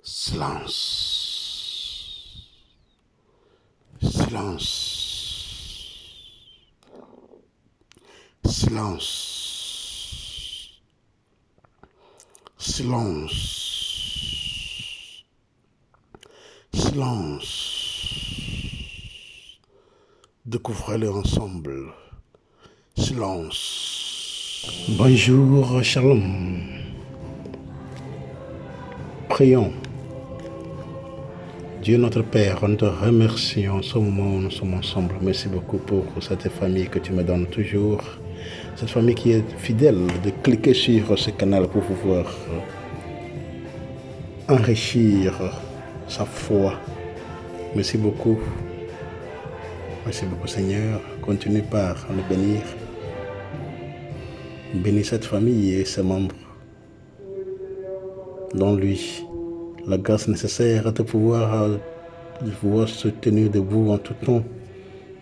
Silence. Silence. Silence. Silence. Silence. Découvrez-le ensemble. Silence. Bonjour, shalom. Prions. Dieu notre Père, nous te remercions ce moment où nous sommes ensemble. Merci beaucoup pour cette famille que tu me donnes toujours. Cette famille qui est fidèle de cliquer sur ce canal pour pouvoir enrichir sa foi. Merci beaucoup. Merci beaucoup Seigneur. Continue par nous bénir. Bénis cette famille et ses membres. Donne-lui la grâce nécessaire de pouvoir se tenir debout en tout temps,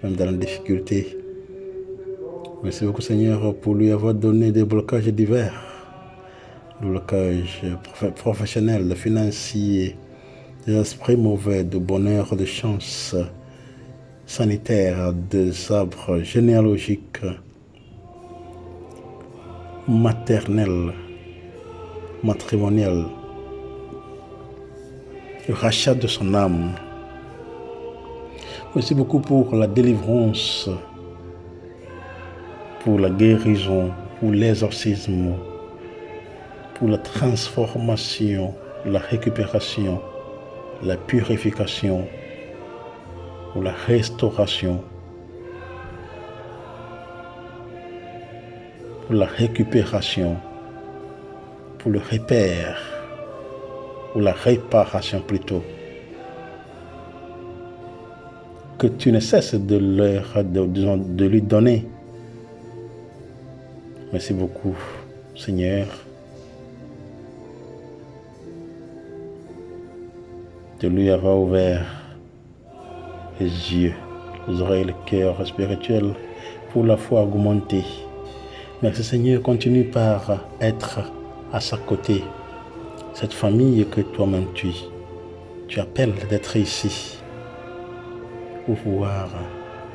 même dans la difficulté. Merci beaucoup Seigneur pour lui avoir donné des blocages divers, des blocages professionnels, financiers, des esprits mauvais, de bonheur, de chance sanitaire, des arbres généalogiques, maternels, matrimoniels, le rachat de son âme. Merci beaucoup pour la délivrance, pour la guérison, pour l'exorcisme, pour la transformation, la récupération, la purification, pour la restauration, pour la récupération, pour le repère, ou la réparation plutôt, que tu ne cesses de lui donner. Merci beaucoup, Seigneur, de lui avoir ouvert les yeux, les oreilles, le cœur spirituel pour la foi augmentée. Merci Seigneur, continue par être à sa côté. Cette famille que toi-même tu appelles d'être ici pour pouvoir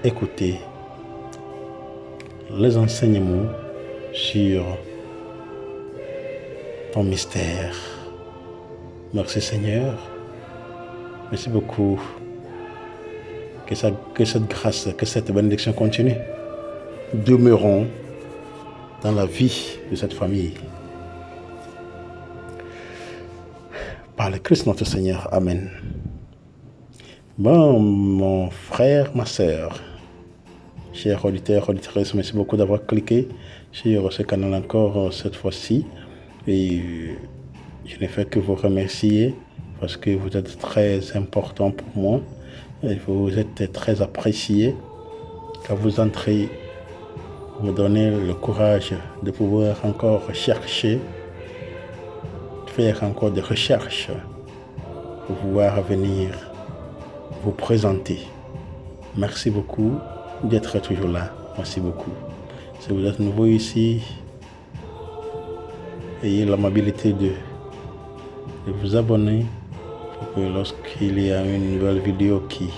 écouter les enseignements sur ton mystère. Merci Seigneur. Merci beaucoup. Que cette grâce, que cette bénédiction continue. Demeurons dans la vie de cette famille. Par le Christ notre Seigneur. Amen. Bon, mon frère, ma sœur, chers auditeurs, auditrices, merci beaucoup d'avoir cliqué sur ce canal encore cette fois-ci. Et je n'ai fait que vous remercier parce que vous êtes très important pour moi. Et vous êtes très apprécié. Quand vous entrez, vous me donnez le courage de pouvoir encore chercher, faire encore des recherches pour pouvoir venir vous présenter. Merci beaucoup d'être toujours là. Merci beaucoup. Si vous êtes nouveau ici, ayez l'amabilité de vous abonner pour que lorsqu'il y a une nouvelle vidéo qui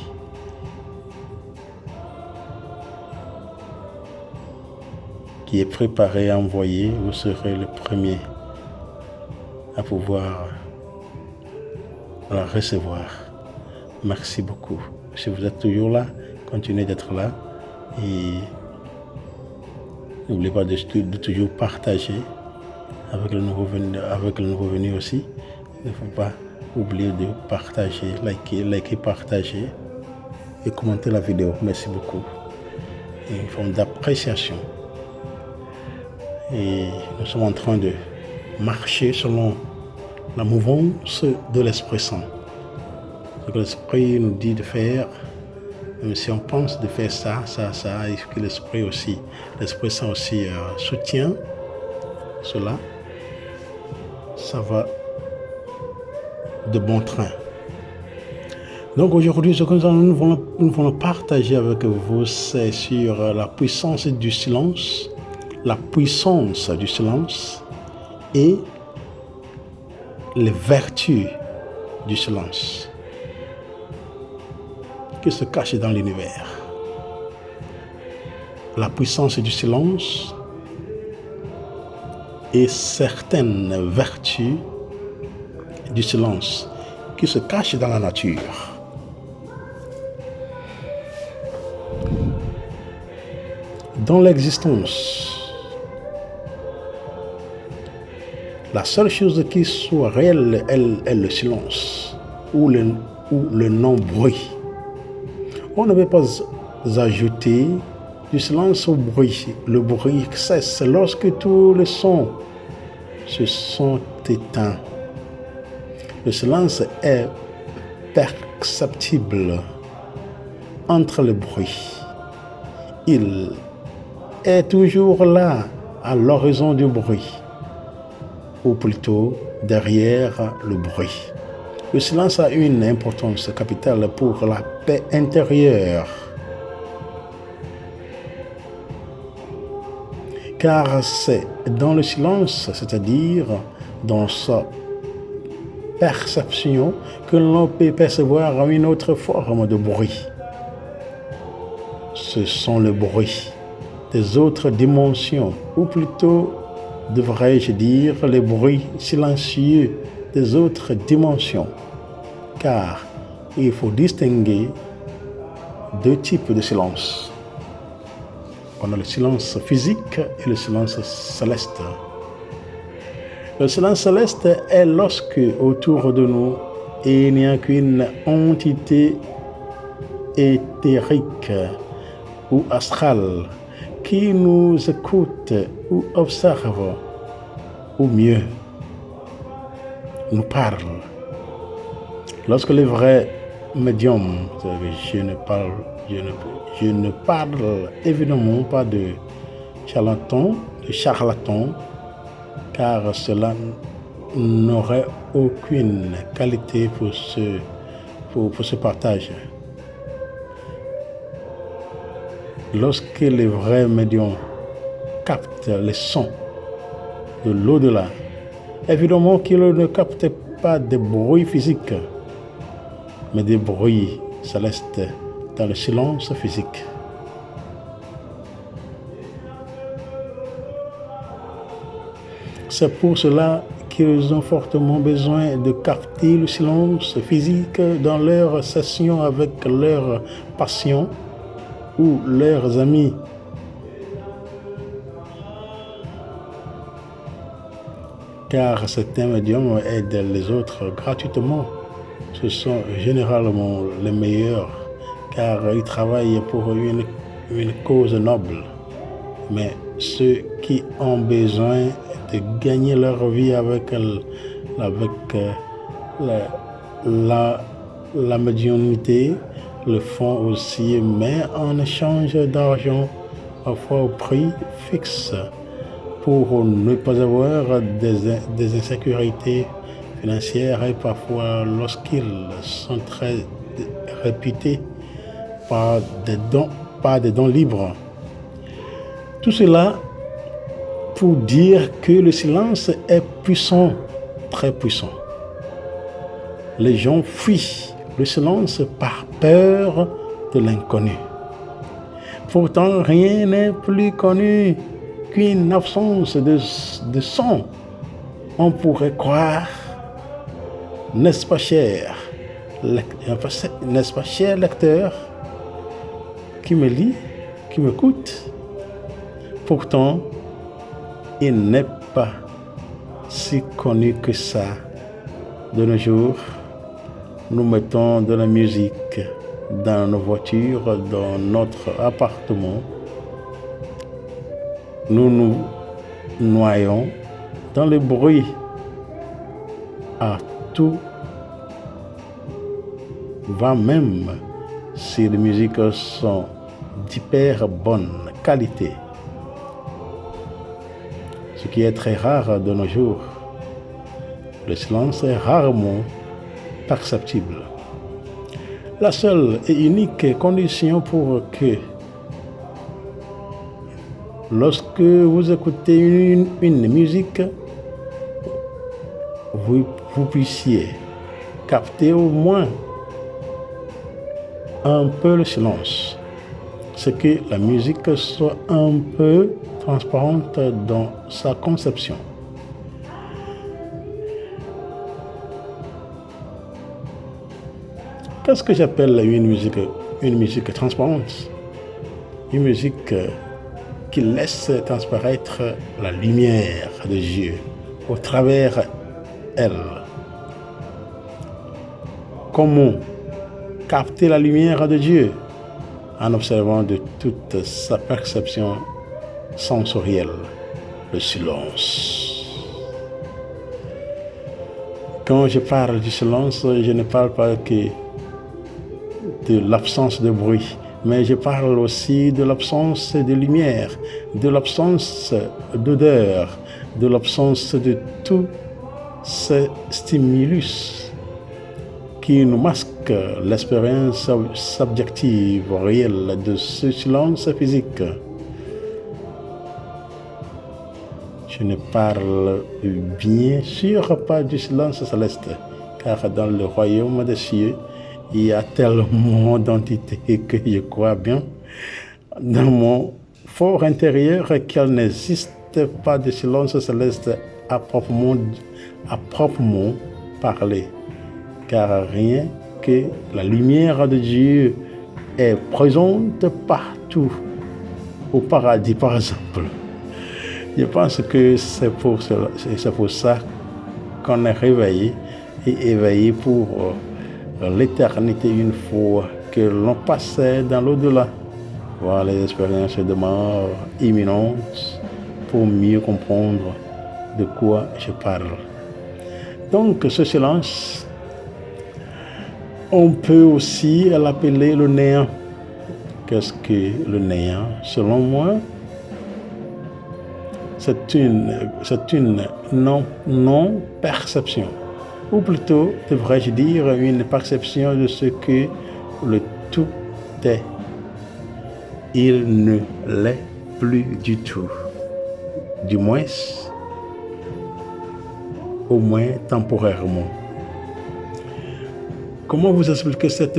est préparée à envoyer, vous serez le premier à pouvoir la recevoir. Merci beaucoup. Si vous êtes toujours là, continuez d'être là et n'oubliez pas de toujours partager avec le nouveau venu aussi. Il ne faut pas oublier de partager, liker, partager et commenter la vidéo. Merci beaucoup. Et une forme d'appréciation. Et nous sommes en train de marcher selon la mouvance de l'Esprit Saint. Ce que l'Esprit nous dit de faire, même si on pense de faire ça, et que l'Esprit Saint aussi soutient cela, ça va de bon train. Donc aujourd'hui, ce que nous voulons partager avec vous, c'est sur la puissance du silence, et les vertus du silence qui se cache dans l'univers. La puissance du silence et certaines vertus du silence qui se cachent dans la nature. Dans l'existence, la seule chose qui soit réelle est le silence ou le non-bruit. On ne peut pas ajouter du silence au bruit. Le bruit cesse lorsque tous les sons se sont éteints. Le silence est perceptible entre le bruit. Il est toujours là, à l'horizon du bruit, ou plutôt derrière le bruit. Le silence a une importance capitale pour la paix intérieure, car c'est dans le silence, c'est-à-dire dans sa perception, que l'on peut percevoir une autre forme de bruit. Ce sont les bruits des autres dimensions, ou plutôt, devrais-je dire, les bruits silencieux des autres dimensions, car il faut distinguer deux types de silence. On a le silence physique et le silence céleste. Le silence céleste est lorsque, autour de nous, il n'y a qu'une entité éthérique ou astrale qui nous écoute ou observe, ou mieux, nous parle. Lorsque les vrais médiums, je ne parle évidemment pas de charlatans, car cela n'aurait aucune qualité pour ce partage. Lorsque les vrais médiums captent les sons de l'au-delà, évidemment qu'ils ne captent pas des bruits physiques, mais des bruits célestes dans le silence physique. C'est pour cela qu'ils ont fortement besoin de capter le silence physique dans leurs sessions avec leurs patients ou leurs amis. Car certains médiums aident les autres gratuitement. Ce sont généralement les meilleurs, car ils travaillent pour une cause noble. Mais ceux qui ont besoin de gagner leur vie avec la médiumnité le font aussi, mais en échange d'argent, parfois au prix fixe, pour ne pas avoir des insécurités financières et parfois lorsqu'ils sont très réputés par des dons libres. Tout cela pour dire que le silence est puissant, très puissant. Les gens fuient le silence par peur de l'inconnu. Pourtant, rien n'est plus connu qu'une absence de son. On pourrait croire, n'est-ce pas cher lecteur qui me lit, qui m'écoute? Pourtant, il n'est pas si connu que ça. De nos jours, nous mettons de la musique dans nos voitures, dans notre appartement. Nous nous noyons dans le bruit. À tout va, même si les musiques sont d'hyper bonne qualité. Ce qui est très rare de nos jours. Le silence est rarement perceptible. La seule et unique condition pour que, lorsque vous écoutez une musique, vous puissiez capter au moins un peu le silence. C'est que la musique soit un peu transparente dans sa conception. Qu'est-ce que j'appelle une musique transparente? Une musique qui laisse transparaître la lumière de Dieu au travers elle. Comment capter la lumière de Dieu? En observant de toute sa perception sensorielle, le silence. Quand je parle du silence, je ne parle pas que de l'absence de bruit, mais je parle aussi de l'absence de lumière, de l'absence d'odeur, de l'absence de tous ces stimulus qui nous masque l'expérience subjective réelle de ce silence physique. Je ne parle bien sûr pas du silence céleste, car dans le royaume des cieux, il y a tellement d'entités que je crois bien dans mon fort intérieur qu'il n'existe pas de silence céleste à proprement parler. Car rien que la lumière de Dieu est présente partout, au paradis par exemple. Je pense que c'est pour ça qu'on est réveillé et éveillé pour l'éternité une fois que l'on passait dans l'au-delà, voir les expériences de mort imminentes pour mieux comprendre de quoi je parle. Donc ce silence, on peut aussi l'appeler le néant. Qu'est-ce que le néant? Selon moi, c'est une non-perception. Ou plutôt, devrais-je dire, une perception de ce que le tout est. Il ne l'est plus du tout. Du moins, au moins temporairement. Comment vous expliquer cette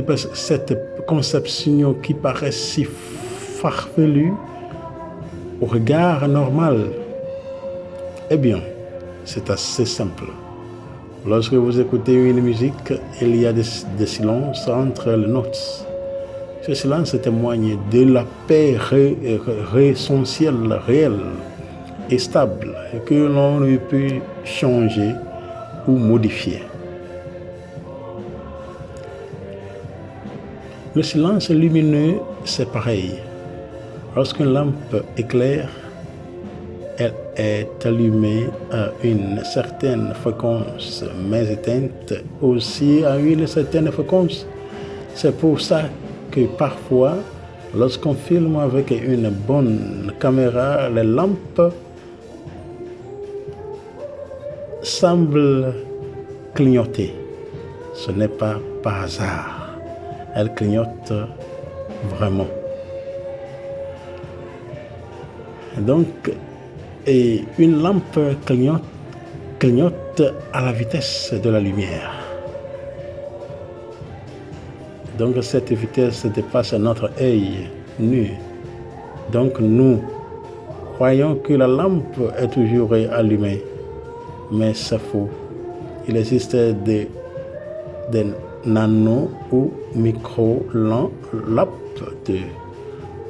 conception qui paraît si farfelue au regard normal? Eh bien, c'est assez simple. Lorsque vous écoutez une musique, il y a des silences entre les notes. Ce silence témoigne de la paix essentielle, réelle et stable que l'on ne peut changer ou modifier. Le silence lumineux, c'est pareil. Lorsqu'une lampe éclaire, elle est allumée à une certaine fréquence, mais éteinte aussi à une certaine fréquence. C'est pour ça que parfois, lorsqu'on filme avec une bonne caméra, les lampes semblent clignoter. Ce n'est pas par hasard. Elle clignote vraiment. Donc, et une lampe clignote à la vitesse de la lumière. Donc, cette vitesse dépasse notre œil nu. Donc, nous croyons que la lampe est toujours allumée. Mais c'est faux. Il existe des nano ou micro-lampes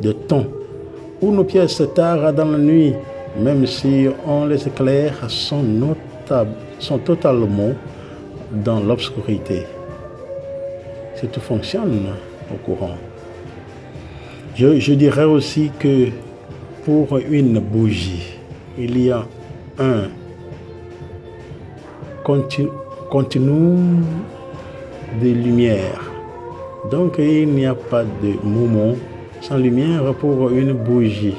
de ton où nos pièces tard dans la nuit, même si on les éclaire, sont totalement dans l'obscurité. Si tout fonctionne au courant. Je dirais aussi que pour une bougie, il y a un continuum de lumière. Donc il n'y a pas de moment sans lumière pour une bougie.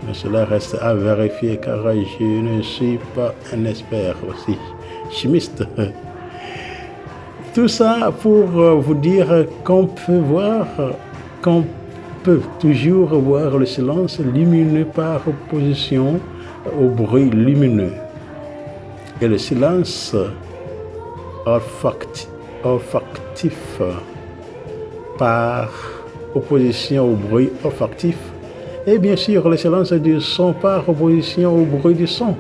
Mais cela reste à vérifier car je ne suis pas un expert aussi chimiste. Tout ça pour vous dire qu'on peut toujours voir le silence lumineux par opposition au bruit lumineux. Et le silence olfactif par opposition au bruit olfactif, et bien sûr le silence du son par opposition au bruit du son.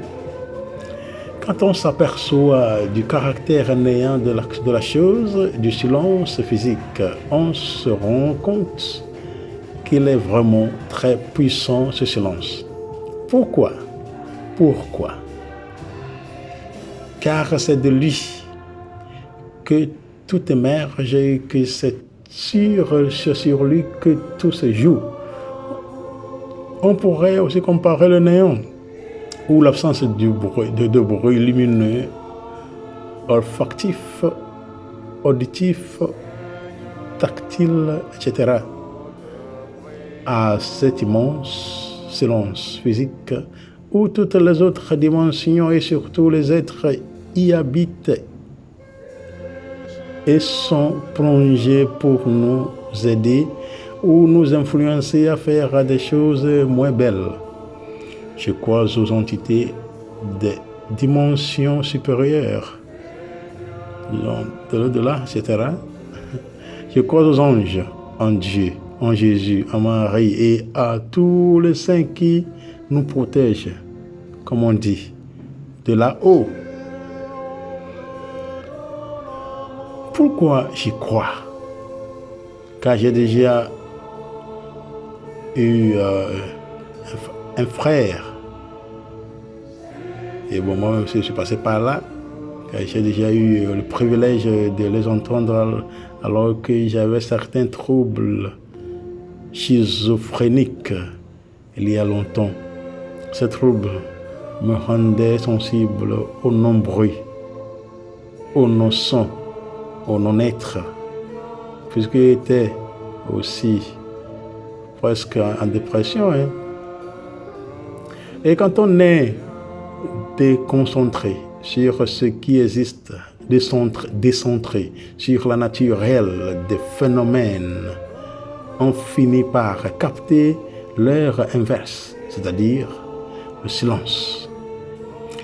Quand on s'aperçoit du caractère néant de la chose, du silence physique, on se rend compte qu'il est vraiment très puissant ce silence. Pourquoi? Car c'est de lui que tout émerge et que c'est sur lui que tout se joue. On pourrait aussi comparer le néant ou l'absence de bruit lumineux, olfactif, auditif, tactile, etc. à cet immense silence physique où toutes les autres dimensions et surtout les êtres y habitent et sont plongés pour nous aider ou nous influencer à faire des choses moins belles. Je crois aux entités des dimensions supérieures, de l'au-delà, etc. Je crois aux anges, en Dieu, en Jésus, en Marie et à tous les saints qui nous protègent, comme on dit, de là-haut. Pourquoi j'y crois? Car j'ai déjà eu un frère. Et bon, moi aussi, je suis passé par là. J'ai déjà eu le privilège de les entendre alors que j'avais certains troubles schizophréniques il y a longtemps. Ces troubles me rendaient sensible au non-bruit, au non-son, au non-être, puisque j'étais aussi presque en dépression. Et quand on est déconcentré sur ce qui existe, décentré sur la nature réelle des phénomènes, on finit par capter leur inverse, c'est-à-dire le silence.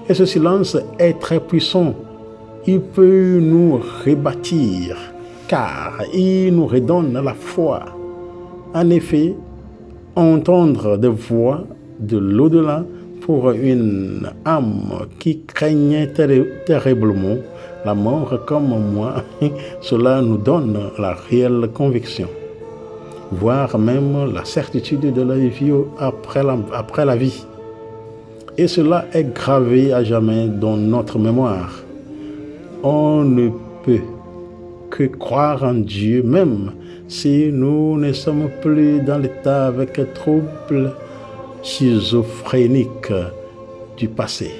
Et ce silence est très puissant. Il peut nous rebâtir, car il nous redonne la foi. En effet, entendre des voix de l'au-delà pour une âme qui craignait terriblement la mort comme moi, cela nous donne la réelle conviction, voire même la certitude de la vie après la vie. Et cela est gravé à jamais dans notre mémoire. On ne peut que croire en Dieu, même si nous ne sommes plus dans l'état avec troubles schizophréniques du passé,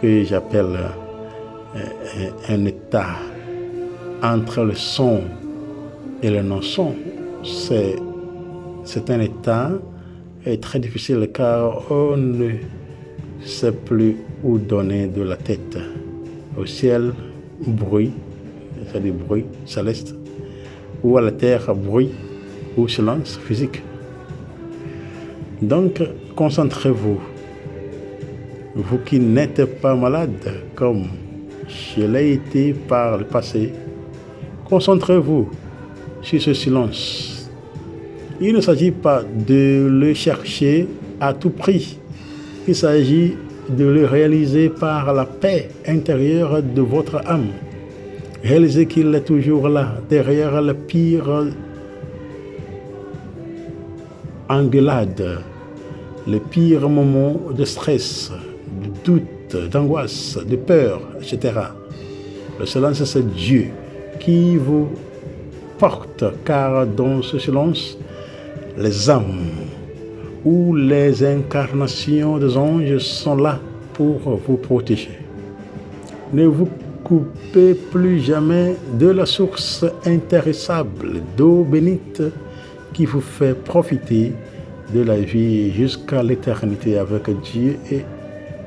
que j'appelle un état entre le son et le non-son. C'est un état très difficile car on ne sait plus où donner de la tête. Au ciel, bruit, c'est-à-dire bruit céleste, ou à la terre, bruit ou silence physique. Donc, concentrez-vous. Vous qui n'êtes pas malade, comme je l'ai été par le passé, concentrez-vous sur ce silence. Il ne s'agit pas de le chercher à tout prix. Il s'agit de le réaliser par la paix intérieure de votre âme. Réalisez qu'il est toujours là, derrière le pire engueulade, les pires moments de stress, de doute, d'angoisse, de peur, etc. Le silence, c'est Dieu qui vous porte, car dans ce silence, les âmes ou les incarnations des anges sont là pour vous protéger. Ne vous coupez plus jamais de la source intarissable d'eau bénite qui vous fait profiter de la vie jusqu'à l'éternité avec Dieu et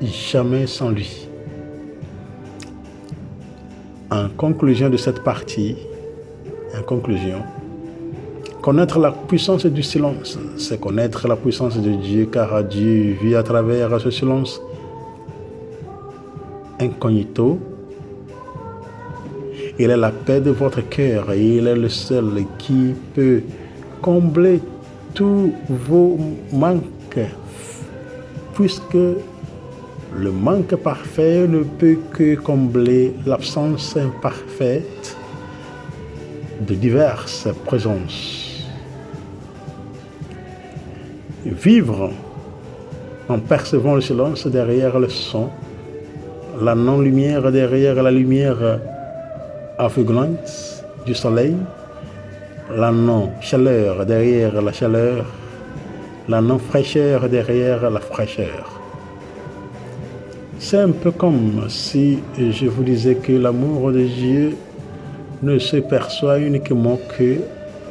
jamais sans lui. En conclusion de cette partie, connaître la puissance du silence, c'est connaître la puissance de Dieu, car Dieu vit à travers ce silence. incognito. Il est la paix de votre cœur et il est le seul qui peut combler tous vos manques, puisque le manque parfait ne peut que combler l'absence imparfaite de diverses présences. Vivre en percevant le silence derrière le son, la non-lumière derrière la lumière aveuglante du soleil, la non-chaleur derrière la chaleur, la non-fraîcheur derrière la fraîcheur. C'est un peu comme si je vous disais que l'amour de Dieu ne se perçoit uniquement que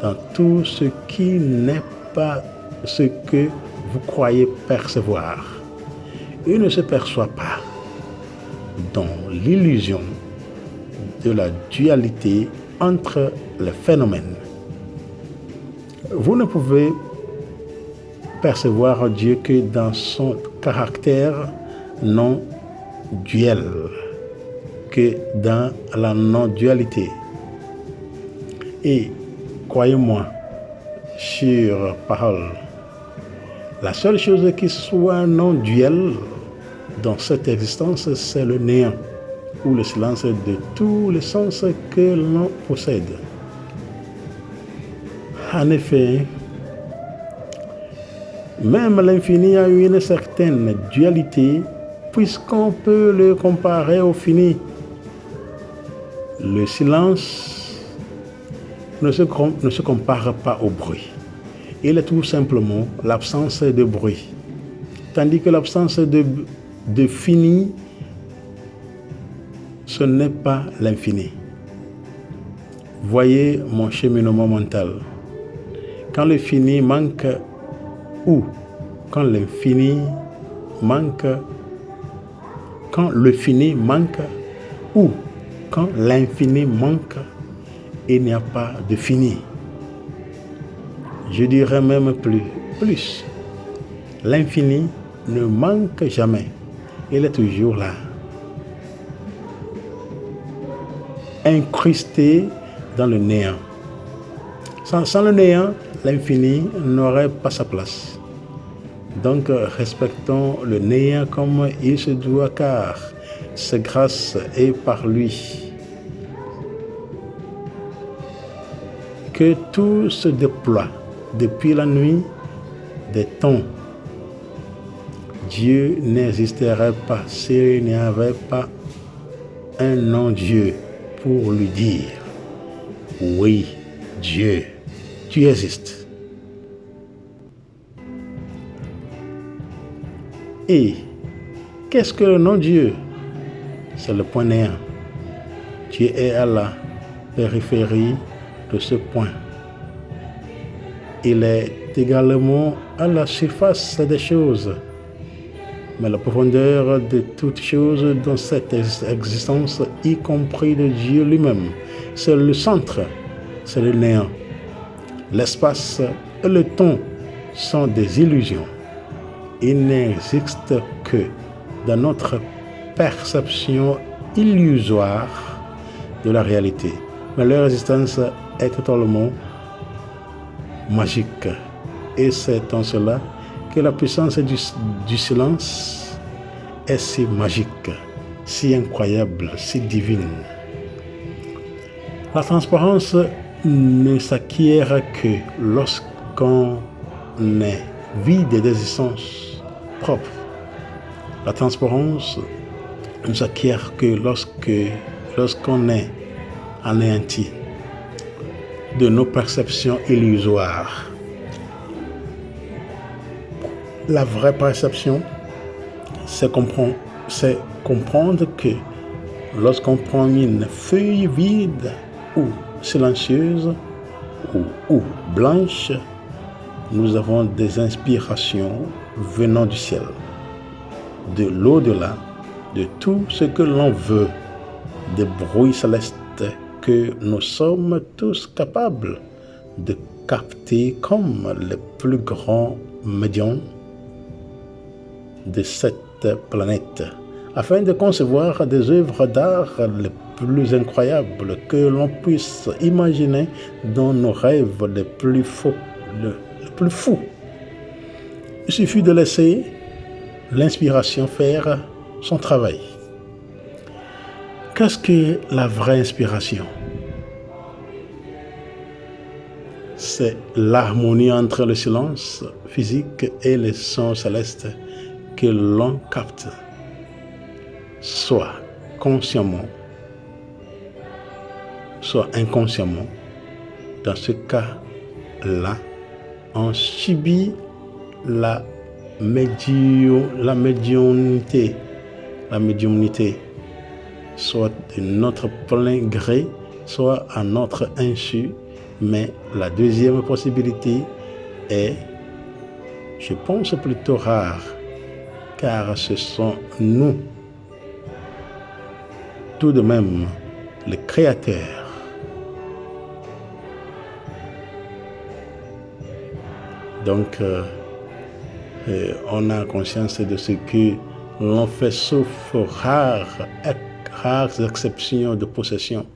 dans tout ce qui n'est pas ce que vous croyez percevoir. Il ne se perçoit pas dans l'illusion de la dualité entre les phénomènes. Vous ne pouvez percevoir Dieu que dans son caractère non duel, que dans la non-dualité. Et croyez-moi, sur parole, la seule chose qui soit non-duel dans cette existence, c'est le néant, ou le silence de tous les sens que l'on possède. En effet, même l'infini a une certaine dualité, puisqu'on peut le comparer au fini. Le silence ne se compare pas au bruit. Il est tout simplement l'absence de bruit. Tandis que l'absence de fini, ce n'est pas l'infini. Voyez mon cheminement mental. Quand le fini manque, ou quand l'infini manque, quand le fini manque, ou quand l'infini manque, il n'y a pas de fini. Je dirais même plus. L'infini ne manque jamais. Il est toujours là. Incrusté dans le néant. Sans le néant, l'infini n'aurait pas sa place. Donc, respectons le néant comme il se doit, car c'est grâce et par lui que tout se déploie depuis la nuit des temps. Dieu n'existerait pas s'il n'y avait pas un non-Dieu pour lui dire « Oui, Dieu, tu existes ». Et qu'est-ce que le non-Dieu? C'est le point néant. Dieu est à la périphérie de ce point. Il est également à la surface des choses. Mais la profondeur de toutes choses dans cette existence, y compris de Dieu lui-même, c'est le centre, c'est le néant. L'espace et le temps sont des illusions. Il n'existe que dans notre perception illusoire de la réalité. Mais leur existence est totalement magique. Et c'est en cela que la puissance du silence est si magique, si incroyable, si divine. La transparence ne s'acquiert que lorsqu'on est vide d'existence propre. La transparence ne s'acquiert que lorsqu'on est anéanti de nos perceptions illusoires. La vraie perception, c'est comprendre que lorsqu'on prend une feuille vide ou silencieuse ou blanche, nous avons des inspirations venant du ciel, de l'au-delà, de tout ce que l'on veut, des bruits célestes que nous sommes tous capables de capter comme les plus grands médiums de cette planète afin de concevoir des œuvres d'art les plus incroyables que l'on puisse imaginer dans nos rêves les plus fous. Il suffit de laisser l'inspiration faire son travail. Qu'est-ce que la vraie inspiration? C'est l'harmonie entre le silence physique et les sons célestes que l'on capte, soit consciemment, soit inconsciemment. Dans ce cas-là, on subit la médiumnité, soit de notre plein gré, soit à notre insu. Mais la deuxième possibilité est, je pense, plutôt rare, car ce sont nous, tout de même, les créateurs. Donc, on a conscience de ce que l'on fait, sauf rares exceptions de possession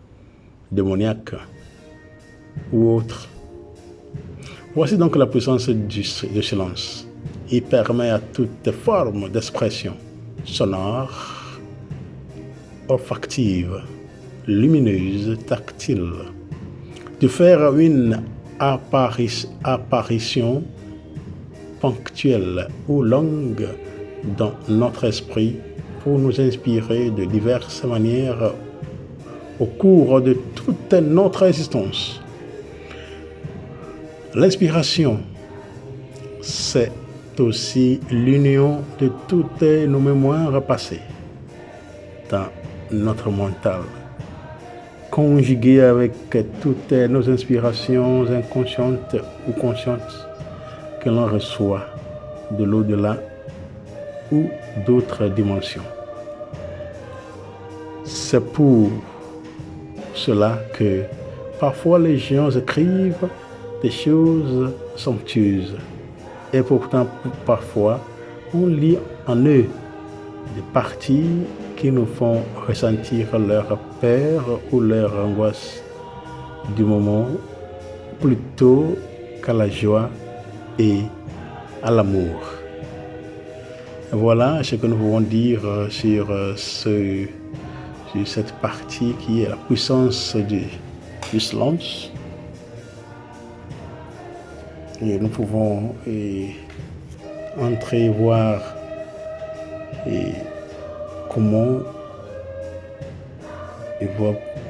démoniaque ou autre. Voici donc la puissance du silence. Il permet à toute forme d'expression sonore, olfactive, lumineuse, tactile, de faire une apparition ponctuelle ou longue dans notre esprit pour nous inspirer de diverses manières au cours de toute notre existence. L'inspiration, c'est aussi l'union de toutes nos mémoires passées dans notre mental, conjuguée avec toutes nos inspirations inconscientes ou conscientes que l'on reçoit de l'au-delà ou d'autres dimensions. C'est pour cela que parfois les gens écrivent des choses somptueuses et pourtant parfois on lit en eux des parties qui nous font ressentir leur peur ou leur angoisse du moment plutôt qu'à la joie et à l'amour. Voilà ce que nous pouvons dire sur cette partie qui est la puissance du silence. Et nous pouvons entrer voir comment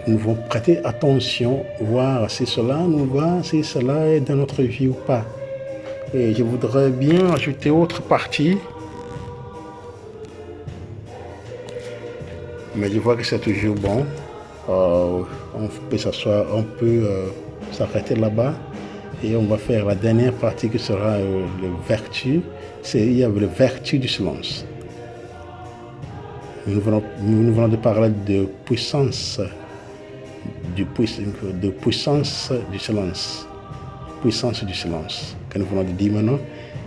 nous devons prêter attention, voir si cela nous va, si cela est dans notre vie ou pas. Et je voudrais bien ajouter autre partie. Mais je vois que c'est toujours bon. On peut s'asseoir, on peut s'arrêter là-bas. Et on va faire la dernière partie qui sera le vertu. Il y a le vertu du silence. Nous venons de parler de puissance du silence. Puissance du silence que nous venons de dire maintenant.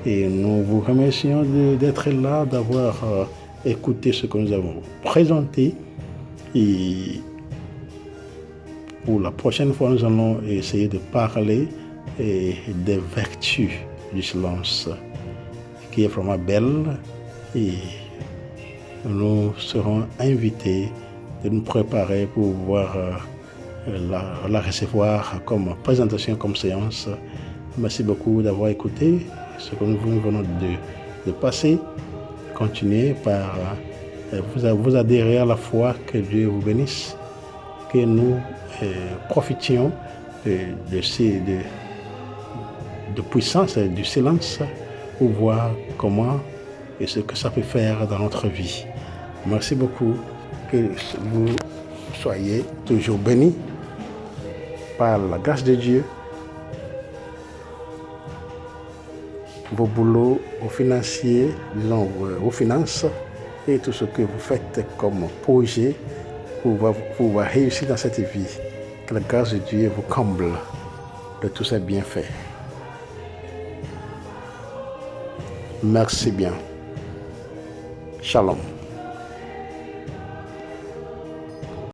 Et nous vous remercions d'être là, d'avoir écouté ce que nous avons présenté. Et pour la prochaine fois, nous allons essayer de parler des vertus du silence, qui est vraiment belle, et nous serons invités de nous préparer pour pouvoir la recevoir comme présentation, comme séance. Merci beaucoup d'avoir écouté ce que nous venons de passer. Continuez par vous adhérer à la foi. Que Dieu vous bénisse, que nous profitions de puissance et du silence pour voir comment et ce que ça peut faire dans notre vie. Merci beaucoup. Que vous soyez toujours bénis par la grâce de Dieu. Vos boulots, vos financiers, disons vos finances et tout ce que vous faites comme projet pour pouvoir réussir dans cette vie. Que la grâce de Dieu vous comble de tous ces bienfaits. Merci bien. Shalom.